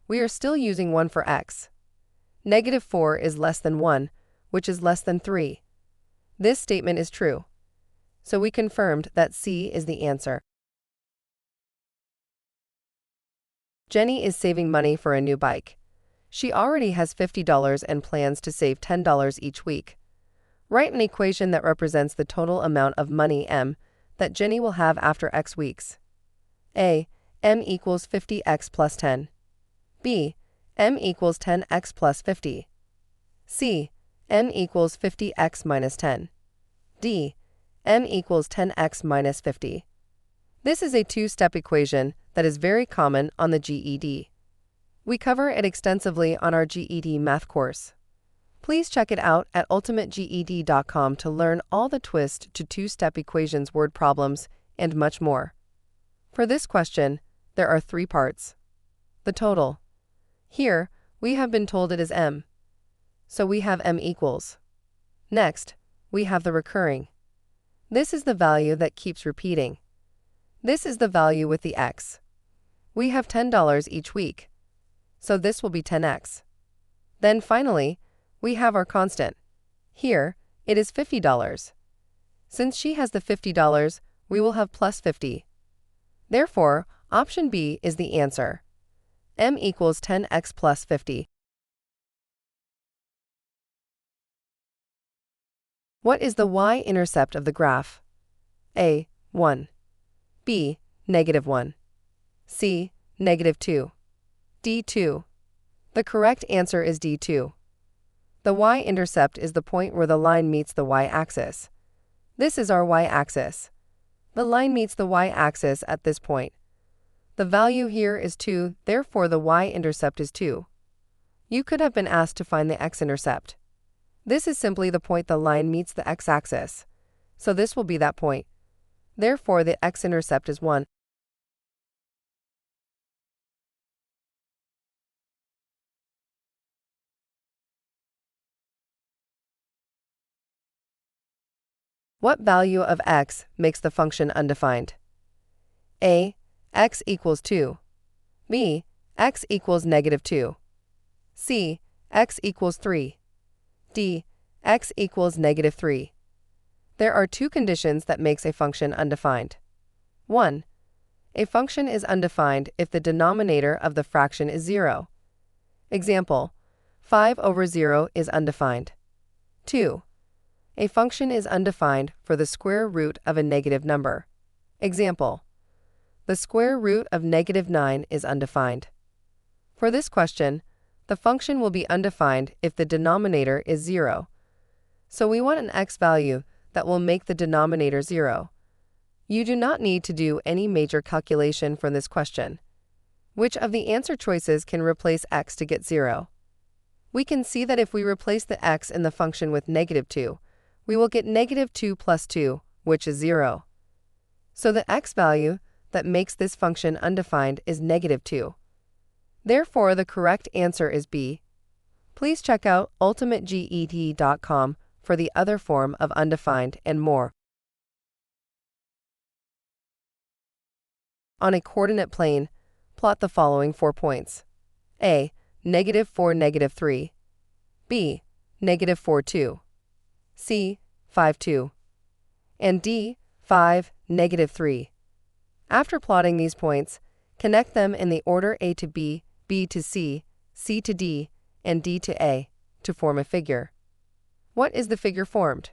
We are still using 1 for x. Negative 4 is less than 1, which is less than 3. This statement is true. So we confirmed that C is the answer. Jenny is saving money for a new bike. She already has $50 and plans to save $10 each week. Write an equation that represents the total amount of money M that Jenny will have after X weeks. A. M equals 50x plus 10. B. m equals 10x plus 50. C. m equals 50x minus 10. D. m equals 10x minus 50. This is a two-step equation that is very common on the GED. We cover it extensively on our GED Math course. Please check it out at ultimateged.com to learn all the twists to two-step equations, word problems, and much more. For this question, there are three parts. The total. Here, we have been told it is m. So we have m equals. Next, we have the recurring. This is the value that keeps repeating. This is the value with the x. We have $10 each week, so this will be 10x. Then finally, we have our constant. Here, it is $50. Since she has the $50, we will have plus 50. Therefore, option B is the answer. M equals 10x plus 50. What is the y-intercept of the graph? A. 1. B. -1. C. -2. D. 2. The correct answer is D. 2. The y-intercept is the point where the line meets the y-axis. This is our y-axis. The line meets the y-axis at this point. The value here is 2, therefore the y-intercept is 2. You could have been asked to find the x-intercept. This is simply the point the line meets the x-axis, so this will be that point. Therefore, the x-intercept is 1. What value of x makes the function undefined? A. X equals 2. B. X equals -2. C. X equals 3. D. X equals -3. There are two conditions that makes a function undefined. 1. A function is undefined if the denominator of the fraction is 0. Example, 5/0 is undefined. 2. A function is undefined for the square root of a negative number. Example, the square root of -9 is undefined. For this question, the function will be undefined if the denominator is 0. So we want an x value that will make the denominator 0. You do not need to do any major calculation for this question. Which of the answer choices can replace x to get 0? We can see that if we replace the x in the function with -2, we will get -2 plus 2, which is 0. So the x value that makes this function undefined is -2. Therefore, the correct answer is B. Please check out ultimateged.com for the other form of undefined and more. On a coordinate plane, plot the following 4 points. A. -4, -3. B. -4, 2. C. 5, 2. And D. 5, -3. After plotting these points, connect them in the order A to B, B to C, C to D, and D to A to form a figure. What is the figure formed?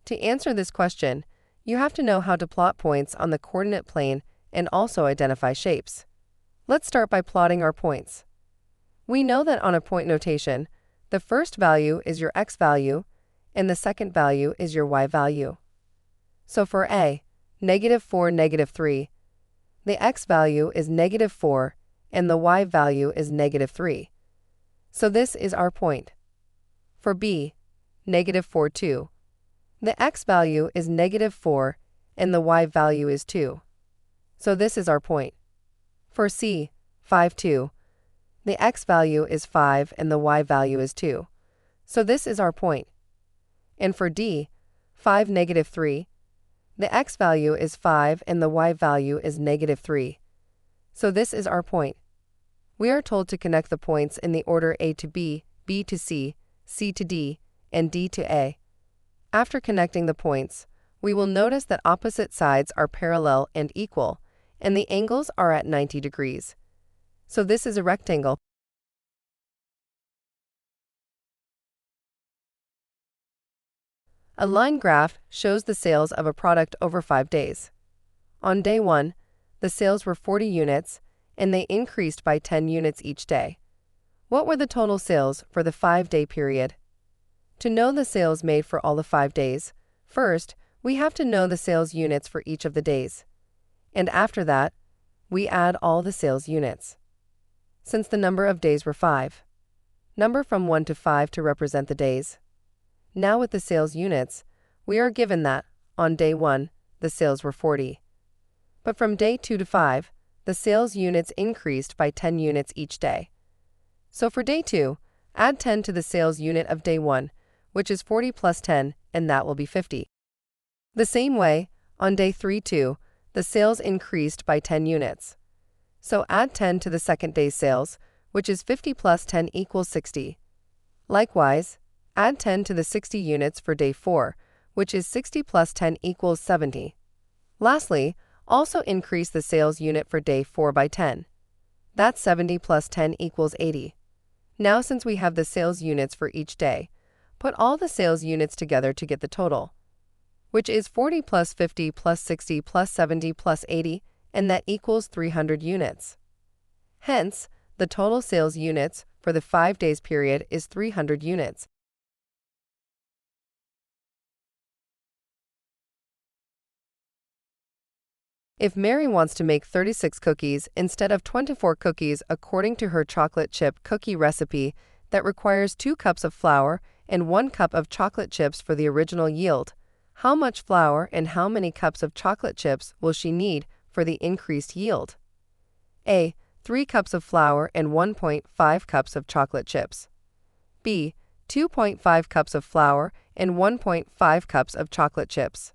To answer this question, you have to know how to plot points on the coordinate plane and also identify shapes. Let's start by plotting our points. We know that on a point notation, the first value is your x value, and the second value is your y value. So for A, -4, -3, the x value is -4 and the y value is -3. So this is our point. For B, -4, 2, the x value is -4 and the y value is 2. So this is our point. For C, 5, 2, the x value is 5 and the y value is 2. So this is our point. And for D, 5, -3, the x value is 5 and the y value is -3. So this is our point. We are told to connect the points in the order A to B, B to C, C to D, and D to A. After connecting the points, we will notice that opposite sides are parallel and equal, and the angles are at 90 degrees. So this is a rectangle. A line graph shows the sales of a product over 5 days. On day 1, the sales were 40 units, and they increased by 10 units each day. What were the total sales for the 5-day period? To know the sales made for all the 5 days, first, we have to know the sales units for each of the days. And after that, we add all the sales units. Since the number of days were 5, number from 1 to 5 to represent the days. Now with the sales units, we are given that, on day 1, the sales were 40. But from day 2 to 5, the sales units increased by 10 units each day. So for day 2, add 10 to the sales unit of day 1, which is 40 plus 10, and that will be 50. The same way, on day 3 too, the sales increased by 10 units. So add 10 to the second day's sales, which is 50 plus 10 equals 60. Likewise, add 10 to the 60 units for day 4, which is 60 plus 10 equals 70. Lastly, also increase the sales unit for day 4 by 10. That's 70 plus 10 equals 80. Now since we have the sales units for each day, put all the sales units together to get the total, which is 40 plus 50 plus 60 plus 70 plus 80, and that equals 300 units. Hence, the total sales units for the 5 days period is 300 units. If Mary wants to make 36 cookies instead of 24 cookies according to her chocolate chip cookie recipe that requires 2 cups of flour and 1 cup of chocolate chips for the original yield, how much flour and how many cups of chocolate chips will she need for the increased yield? A. 3 cups of flour and 1.5 cups of chocolate chips. B. 2.5 cups of flour and 1.5 cups of chocolate chips.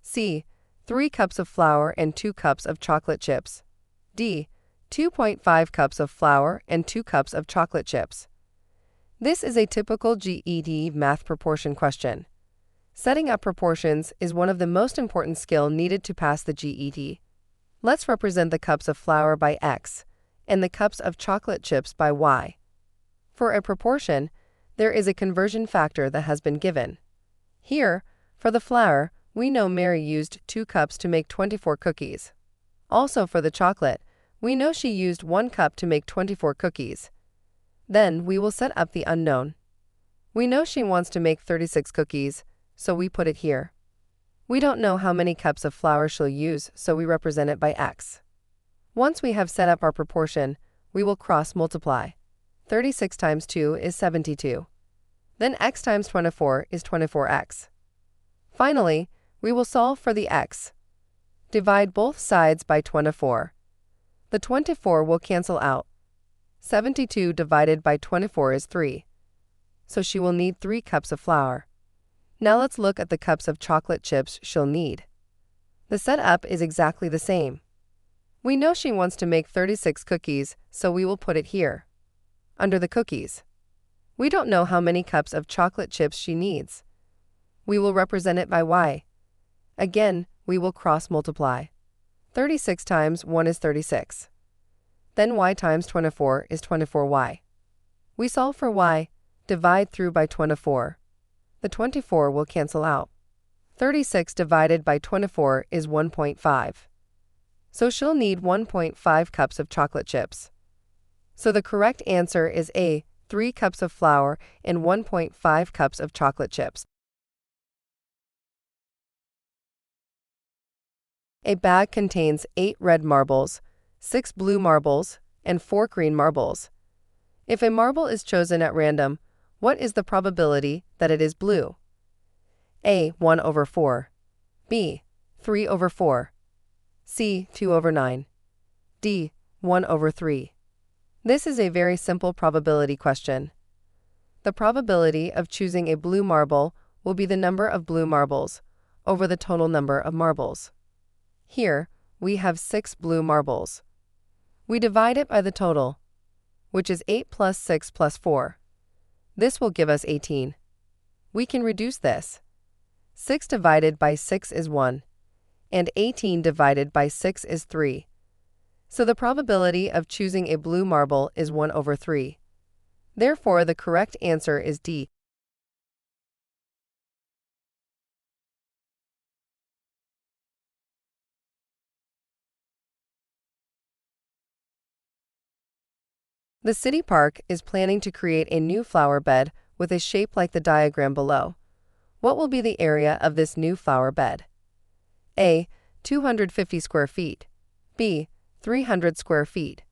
C. 3 cups of flour and 2 cups of chocolate chips. D. 2.5 cups of flour and 2 cups of chocolate chips. This is a typical GED math proportion question. Setting up proportions is one of the most important skills needed to pass the GED. Let's represent the cups of flour by X and the cups of chocolate chips by Y. For a proportion, there is a conversion factor that has been given. Here, for the flour, we know Mary used 2 cups to make 24 cookies. Also for the chocolate, we know she used 1 cup to make 24 cookies. Then we will set up the unknown. We know she wants to make 36 cookies, so we put it here. We don't know how many cups of flour she'll use, so we represent it by X. Once we have set up our proportion, we will cross multiply. 36 times 2 is 72. Then X times 24 is 24X. Finally, we will solve for the X. Divide both sides by 24. The 24 will cancel out. 72 divided by 24 is 3. So she will need 3 cups of flour. Now let's look at the cups of chocolate chips she'll need. The setup is exactly the same. We know she wants to make 36 cookies, so we will put it here, under the cookies. We don't know how many cups of chocolate chips she needs. We will represent it by Y. Again, we will cross multiply. 36 times 1 is 36. Then Y times 24 is 24Y. We solve for Y, divide through by 24. The 24 will cancel out. 36 divided by 24 is 1.5. So she'll need 1.5 cups of chocolate chips. So the correct answer is A, 3 cups of flour and 1.5 cups of chocolate chips. A bag contains 8 red marbles, 6 blue marbles, and 4 green marbles. If a marble is chosen at random, what is the probability that it is blue? A. 1 over 4. B. 3 over 4. C. 2 over 9. D. 1 over 3. This is a very simple probability question. The probability of choosing a blue marble will be the number of blue marbles over the total number of marbles. Here, we have 6 blue marbles. We divide it by the total, which is 8 plus 6 plus 4. This will give us 18. We can reduce this. 6 divided by 6 is 1, and 18 divided by 6 is 3. So the probability of choosing a blue marble is 1 over 3. Therefore, the correct answer is D. The city park is planning to create a new flower bed with a shape like the diagram below. What will be the area of this new flower bed? A. 250 square feet. B. 300 square feet.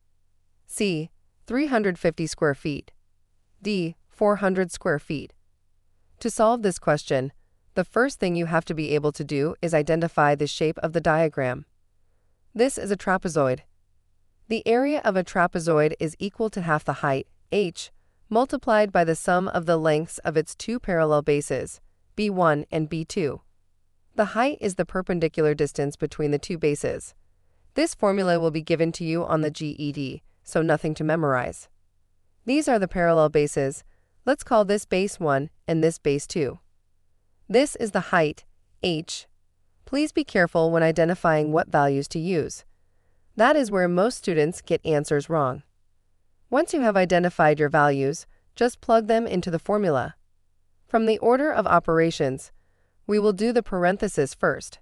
C. 350 square feet. D. 400 square feet. To solve this question, the first thing you have to be able to do is identify the shape of the diagram. This is a trapezoid. The area of a trapezoid is equal to half the height, h, multiplied by the sum of the lengths of its two parallel bases, b1 and b2. The height is the perpendicular distance between the two bases. This formula will be given to you on the GED, so nothing to memorize. These are the parallel bases. Let's call this base 1 and this base 2. This is the height, h. Please be careful when identifying what values to use. That is where most students get answers wrong. Once you have identified your values, just plug them into the formula. From the order of operations, we will do the parenthesis first.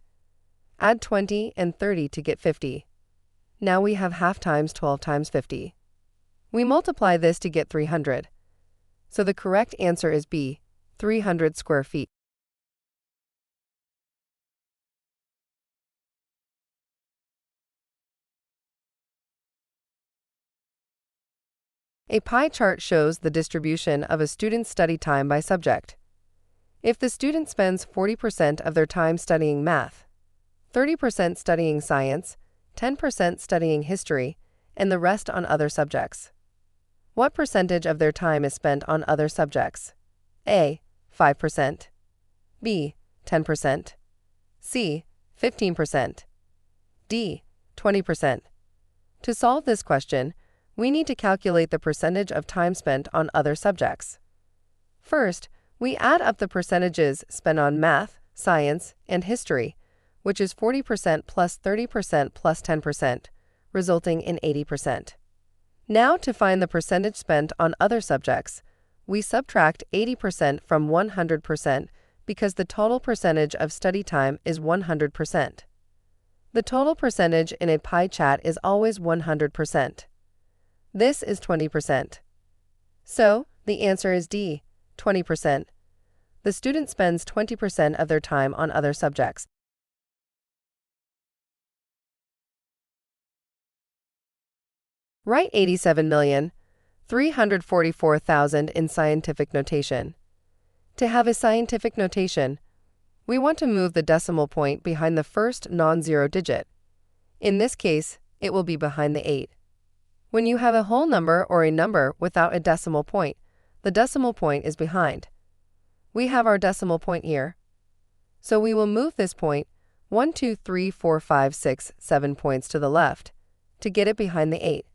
Add 20 and 30 to get 50. Now we have half times 12 times 50. We multiply this to get 300. So the correct answer is B, 300 square feet. A pie chart shows the distribution of a student's study time by subject. If the student spends 40% of their time studying math, 30% studying science, 10% studying history, and the rest on other subjects, what percentage of their time is spent on other subjects? A. 5%. B. 10%. C. 15%. D. 20%. To solve this question, we need to calculate the percentage of time spent on other subjects. First, we add up the percentages spent on math, science, and history, which is 40% plus 30% plus 10%, resulting in 80%. Now, to find the percentage spent on other subjects, we subtract 80% from 100% because the total percentage of study time is 100%. The total percentage in a pie chart is always 100%. This is 20%. So, the answer is D, 20%. The student spends 20% of their time on other subjects. Write 87,344,000 in scientific notation. To have a scientific notation, we want to move the decimal point behind the first non-zero digit. In this case, it will be behind the 8. When you have a whole number or a number without a decimal point, the decimal point is behind. We have our decimal point here. So we will move this point 1, 2, 3, 4, 5, 6, 7 points to the left to get it behind the 8.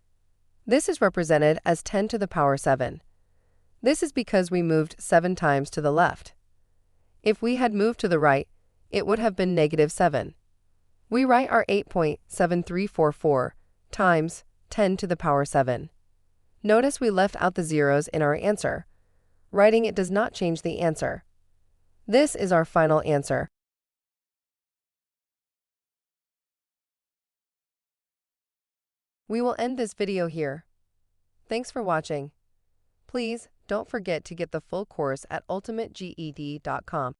This is represented as 10 to the power 7. This is because we moved 7 times to the left. If we had moved to the right, it would have been -7. We write our 8.7344 times 10 to the power 7. Notice we left out the zeros in our answer. Writing it does not change the answer. This is our final answer. We will end this video here. Thanks for watching. Please don't forget to get the full course at ultimateged.com.